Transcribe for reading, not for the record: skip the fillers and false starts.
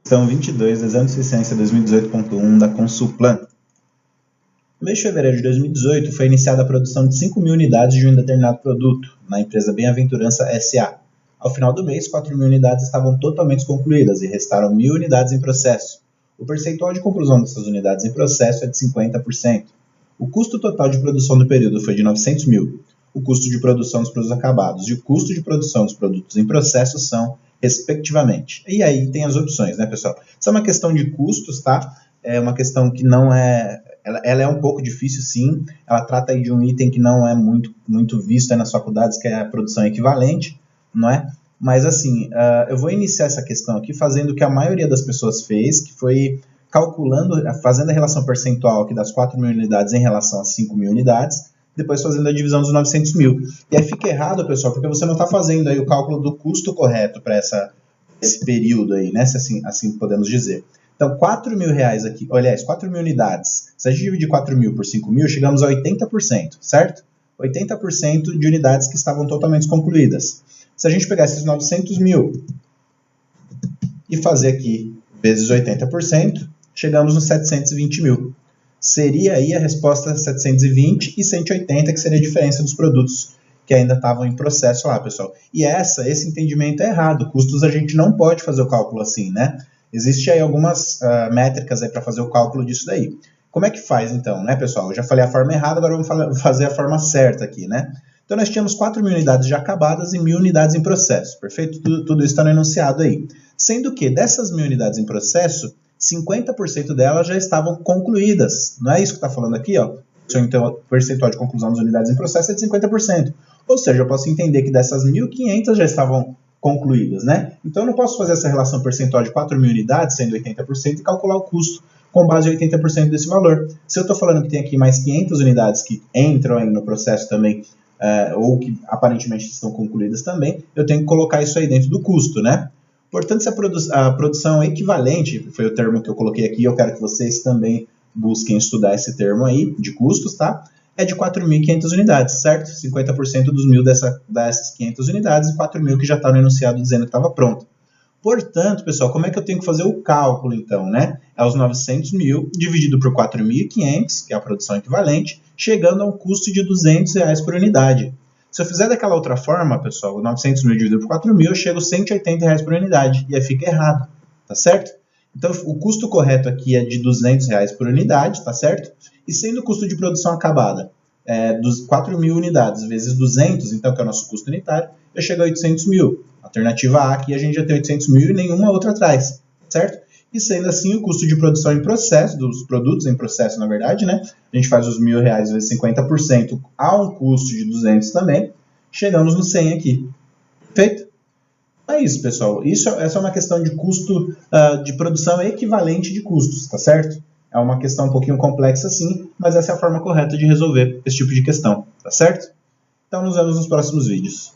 Questão 22, Exame de Eficiência 2018.1 da Consulplan. No mês de fevereiro de 2018, foi iniciada a produção de 5.000 unidades de um determinado produto, na empresa Bem-aventurança S.A. Ao final do mês, 4.000 unidades estavam totalmente concluídas e restaram 1.000 unidades em processo. O percentual de conclusão dessas unidades em processo é de 50%. O custo total de produção do período foi de 900 mil. O custo de produção dos produtos acabados e o custo de produção dos produtos em processo são, respectivamente. E aí tem as opções, né, pessoal? Isso é uma questão de custos, tá? É uma questão que não é... Ela é um pouco difícil, sim. Ela trata aí de um item que não é muito visto aí nas faculdades, que é a produção equivalente, não é? Mas, assim, eu vou iniciar essa questão aqui fazendo o que a maioria das pessoas fez, que foi calculando, fazendo a relação percentual aqui das 4.000 unidades em relação a 5.000 unidades, depois fazendo a divisão dos 900 mil. E aí fica errado, pessoal, porque você não está fazendo aí o cálculo do custo correto para esse período aí, né? Se assim podemos dizer. Então, 4.000 reais aqui, aliás, 4.000 unidades. Se a gente dividir 4.000 por 5.000, chegamos a 80%, certo? 80% de unidades que estavam totalmente concluídas. Se a gente pegar esses 900 mil e fazer aqui vezes 80%, chegamos nos 720 mil. Seria aí a resposta 720 e 180, que seria a diferença dos produtos que ainda estavam em processo lá, pessoal. E esse entendimento é errado. Custos a gente não pode fazer o cálculo assim, né? Existem aí algumas métricas aí para fazer o cálculo disso daí. Como é que faz então, né, pessoal? Eu já falei a forma errada, agora vamos fazer a forma certa aqui, né? Então nós tínhamos 4.000 unidades já acabadas e 1.000 unidades em processo, perfeito? Tudo isso está no enunciado aí. Sendo que dessas 1.000 unidades em processo, 50% delas já estavam concluídas. Não é isso que está falando aqui, ó? Então o percentual de conclusão das unidades em processo é de 50%. Ou seja, eu posso entender que dessas 1.500 já estavam concluídas, né? Então eu não posso fazer essa relação percentual de 4.000 unidades, sendo 80%, e calcular o custo com base em 80% desse valor. Se eu estou falando que tem aqui mais 500 unidades que entram aí no processo também, ou que aparentemente estão concluídas também, eu tenho que colocar isso aí dentro do custo, né? Portanto, se a produção equivalente, foi o termo que eu coloquei aqui, eu quero que vocês também busquem estudar esse termo aí, de custos, tá? É de 4.500 unidades, certo? 50% dos 1.000 dessas 500 unidades e 4.000 que já está no enunciado dizendo que estava pronto. Portanto, pessoal, como é que eu tenho que fazer o cálculo, então, né? É os 900 mil dividido por 4.500, que é a produção equivalente, chegando a um custo de R$200 por unidade. Se eu fizer daquela outra forma, pessoal, 900 mil dividido por 4.000, eu chego a R$180 por unidade, e aí fica errado, tá certo? Então, o custo correto aqui é de R$200 por unidade, tá certo? E sendo o custo de produção acabada dos 4.000 unidades vezes 200, então, que é o nosso custo unitário, eu chego a 800 mil. Alternativa A aqui, a gente já tem 800 mil e nenhuma outra atrás, certo? E sendo assim, o custo de produção em processo, dos produtos em processo, na verdade, né? A gente faz os R$1.000 vezes 50% a um custo de 200 também, chegamos no 100 aqui. Perfeito? É isso, pessoal. Essa é uma questão de custo de produção equivalente de custos, tá certo? É uma questão um pouquinho complexa, sim, mas essa é a forma correta de resolver esse tipo de questão, tá certo? Então, nos vemos nos próximos vídeos.